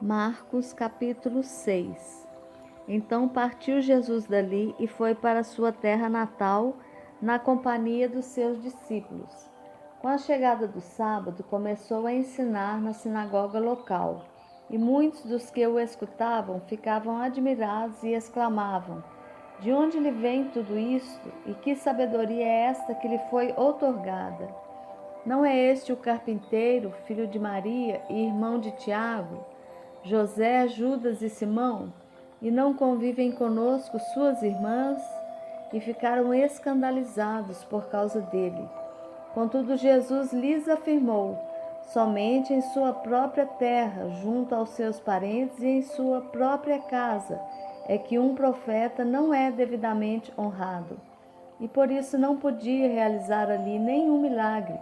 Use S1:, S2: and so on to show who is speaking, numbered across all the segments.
S1: Marcos capítulo 6. Então partiu Jesus dali e foi para sua terra natal, na companhia dos seus discípulos. Com a chegada do sábado, começou a ensinar na sinagoga local. E muitos dos que o escutavam ficavam admirados e exclamavam: De onde lhe vem tudo isto? E que sabedoria é esta que lhe foi outorgada? Não é este o carpinteiro, filho de Maria e irmão de Tiago, José, Judas e Simão? E não convivem conosco suas irmãs? E ficaram escandalizados por causa dele. Contudo, Jesus lhes afirmou: somente em sua própria terra, junto aos seus parentes e em sua própria casa, é que um profeta não é devidamente honrado. E por isso não podia realizar ali nenhum milagre,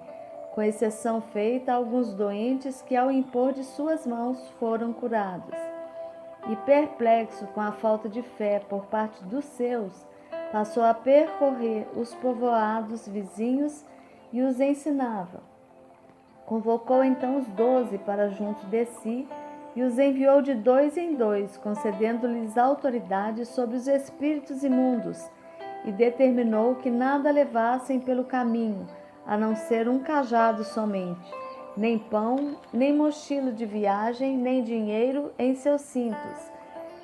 S1: com exceção feita a alguns doentes que, ao impor de suas mãos, foram curados. E perplexo com a falta de fé por parte dos seus, passou a percorrer os povoados vizinhos e os ensinava. Convocou então os 12 para junto de si e os enviou de dois em dois, concedendo-lhes autoridade sobre os espíritos imundos, e determinou que nada levassem pelo caminho, a não ser um cajado somente, nem pão, nem mochila de viagem, nem dinheiro em seus cintos,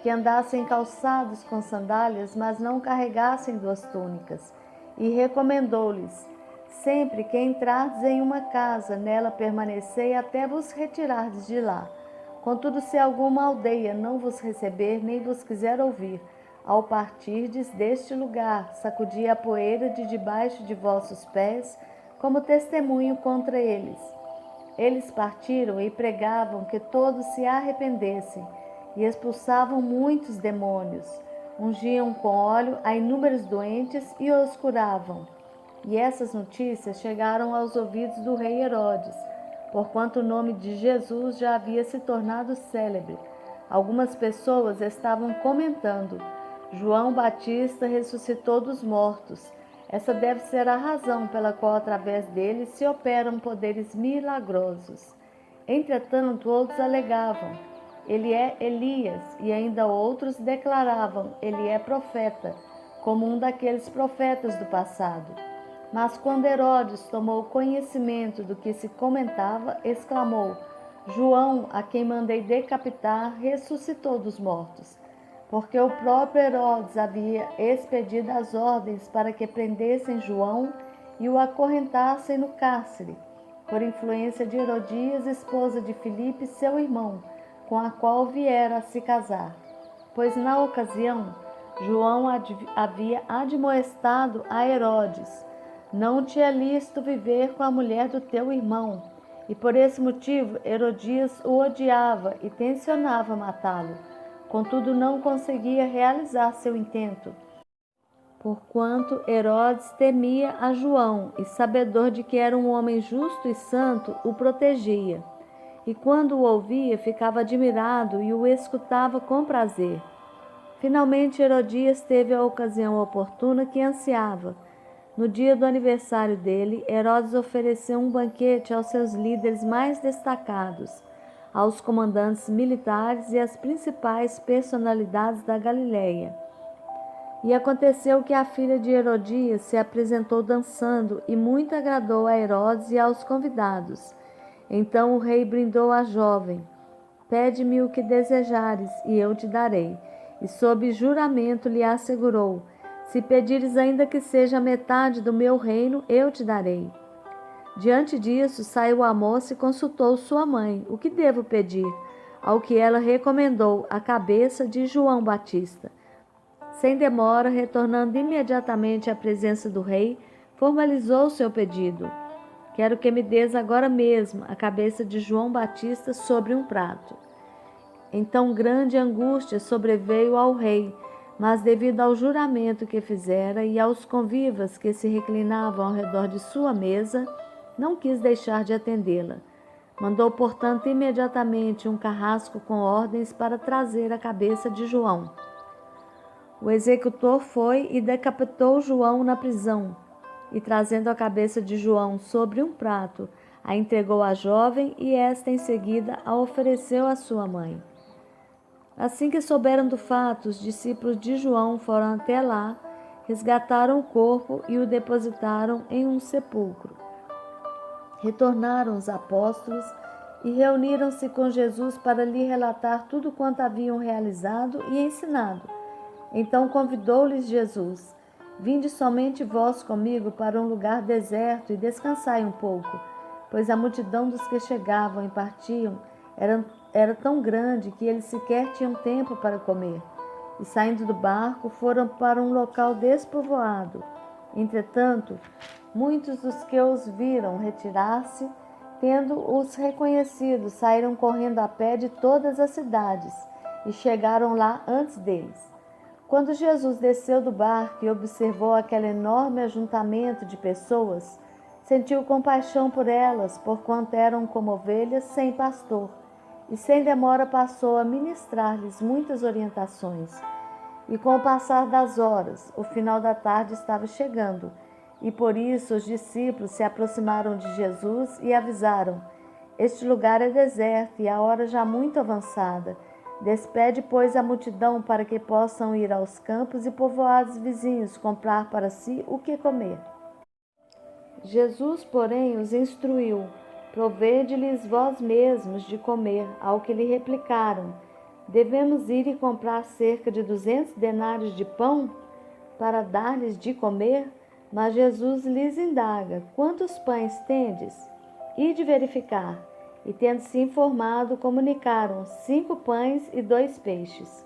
S1: que andassem calçados com sandálias, mas não carregassem 2 túnicas. E recomendou-lhes: sempre que entrardes em uma casa, nela permanecei até vos retirardes de lá. Contudo, se alguma aldeia não vos receber, nem vos quiser ouvir, ao partirdes deste lugar, sacudi a poeira de debaixo de vossos pés, como testemunho contra eles. Eles partiram e pregavam que todos se arrependessem, e expulsavam muitos demônios, ungiam com óleo a inúmeros doentes e os curavam. E essas notícias chegaram aos ouvidos do rei Herodes, porquanto o nome de Jesus já havia se tornado célebre. Algumas pessoas estavam comentando: João Batista ressuscitou dos mortos. Essa deve ser a razão pela qual através dele se operam poderes milagrosos. Entretanto, outros alegavam: ele é Elias, e ainda outros declaravam: ele é profeta, como um daqueles profetas do passado. Mas quando Herodes tomou conhecimento do que se comentava, exclamou: João, a quem mandei decapitar, ressuscitou dos mortos. Porque o próprio Herodes havia expedido as ordens para que prendessem João e o acorrentassem no cárcere, por influência de Herodias, esposa de Filipe, seu irmão, com a qual viera a se casar. Pois na ocasião, João havia admoestado a Herodes: não te é lícito viver com a mulher do teu irmão. E por esse motivo Herodias o odiava e tencionava matá-lo. Contudo, não conseguia realizar seu intento, porquanto Herodes temia a João e, sabedor de que era um homem justo e santo, o protegia. E quando o ouvia, ficava admirado e o escutava com prazer. Finalmente, Herodias teve a ocasião oportuna que ansiava. No dia do aniversário dele, Herodes ofereceu um banquete aos seus líderes mais destacados, aos comandantes militares e às principais personalidades da Galileia. E aconteceu que a filha de Herodias se apresentou dançando e muito agradou a Herodes e aos convidados. Então o rei brindou à jovem: pede-me o que desejares, e eu te darei. E sob juramento lhe assegurou: se pedires ainda que seja metade do meu reino, eu te darei. Diante disso, saiu a moça e consultou sua mãe: o que devo pedir? Ao que ela recomendou: a cabeça de João Batista. Sem demora, retornando imediatamente à presença do rei, formalizou seu pedido: quero que me des agora mesmo a cabeça de João Batista sobre um prato. Então grande angústia sobreveio ao rei, mas devido ao juramento que fizera e aos convivas que se reclinavam ao redor de sua mesa, não quis deixar de atendê-la. Mandou, portanto, imediatamente um carrasco com ordens para trazer a cabeça de João. O executor foi e decapitou João na prisão, e trazendo a cabeça de João sobre um prato, a entregou à jovem, e esta em seguida a ofereceu à sua mãe. Assim que souberam do fato, os discípulos de João foram até lá, resgataram o corpo e o depositaram em um sepulcro. Retornaram os apóstolos e reuniram-se com Jesus para lhe relatar tudo quanto haviam realizado e ensinado. Então convidou-lhes Jesus: Vinde somente vós comigo para um lugar deserto e descansai um pouco, pois a multidão dos que chegavam e partiam era tão grande que eles sequer tinham tempo para comer. E saindo do barco, foram para um local despovoado. Entretanto, muitos dos que os viram retirar-se, tendo-os reconhecido, saíram correndo a pé de todas as cidades e chegaram lá antes deles. Quando Jesus desceu do barco e observou aquele enorme ajuntamento de pessoas, sentiu compaixão por elas, porquanto eram como ovelhas sem pastor, e sem demora passou a ministrar-lhes muitas orientações. E com o passar das horas, o final da tarde estava chegando, e por isso os discípulos se aproximaram de Jesus e avisaram: Este lugar é deserto e a hora já muito avançada. Despede, pois, a multidão para que possam ir aos campos e povoados vizinhos comprar para si o que comer. Jesus, porém, os instruiu: Provede-lhes vós mesmos de comer. Ao que lhe replicaram: Devemos ir e comprar cerca de 200 denários de pão para dar-lhes de comer? Mas Jesus lhes indaga: Quantos pães tendes? Ide verificar. E tendo-se informado, comunicaram 5 pães e 2 peixes.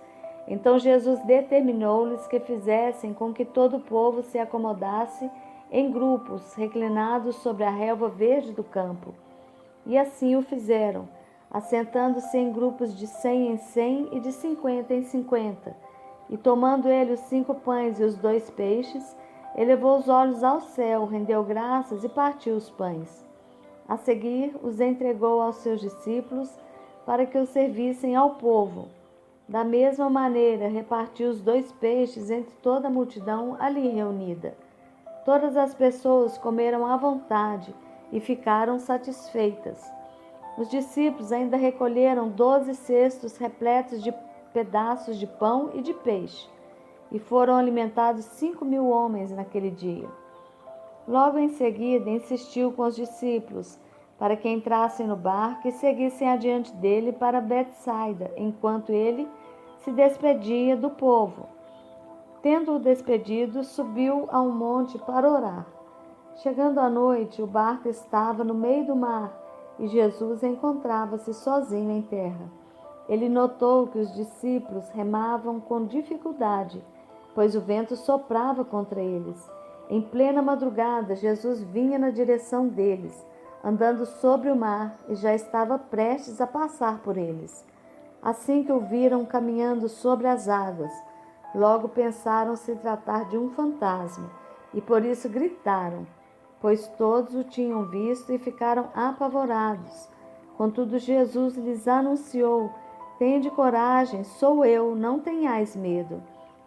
S1: Então Jesus determinou-lhes que fizessem com que todo o povo se acomodasse em grupos, reclinados sobre a relva verde do campo. E assim o fizeram, assentando-se em grupos de 100 em 100 e de 50 em 50. E tomando ele os 5 pães e os 2 peixes, elevou os olhos ao céu, rendeu graças e partiu os pães. A seguir, os entregou aos seus discípulos para que os servissem ao povo. Da mesma maneira, repartiu os 2 peixes entre toda a multidão ali reunida. Todas as pessoas comeram à vontade e ficaram satisfeitas. Os discípulos ainda recolheram 12 cestos repletos de pedaços de pão e de peixe, e foram alimentados 5.000 homens naquele dia. Logo em seguida, insistiu com os discípulos para que entrassem no barco e seguissem adiante dele para Betsaida, enquanto ele se despedia do povo. Tendo-o despedido, subiu a um monte para orar. Chegando à noite, o barco estava no meio do mar e Jesus encontrava-se sozinho em terra. Ele notou que os discípulos remavam com dificuldade, pois o vento soprava contra eles. Em plena madrugada, Jesus vinha na direção deles, andando sobre o mar, e já estava prestes a passar por eles. Assim que o viram caminhando sobre as águas, logo pensaram se tratar de um fantasma, e por isso gritaram, pois todos o tinham visto e ficaram apavorados. Contudo, Jesus lhes anunciou: Tende coragem, sou eu, não tenhais medo.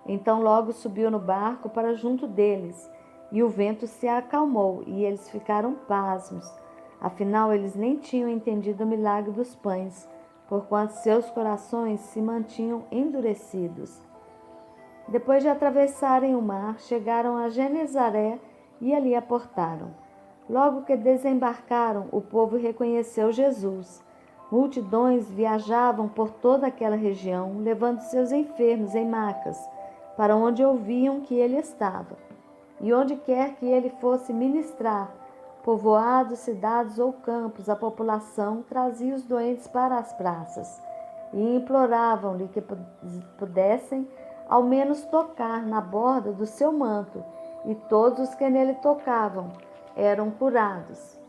S1: Então logo subiu no barco para junto deles, e o vento se acalmou, e eles ficaram pasmos. Afinal, eles nem tinham entendido o milagre dos pães, porquanto seus corações se mantinham endurecidos. Depois de atravessarem o mar, chegaram a Genezaré e ali aportaram. Logo que desembarcaram, o povo reconheceu Jesus. Multidões viajavam por toda aquela região, levando seus enfermos em macas, para onde ouviam que ele estava. E onde quer que ele fosse ministrar, povoados, cidades ou campos, a população trazia os doentes para as praças e imploravam-lhe que pudessem ao menos tocar na borda do seu manto, e todos os que nele tocavam eram curados.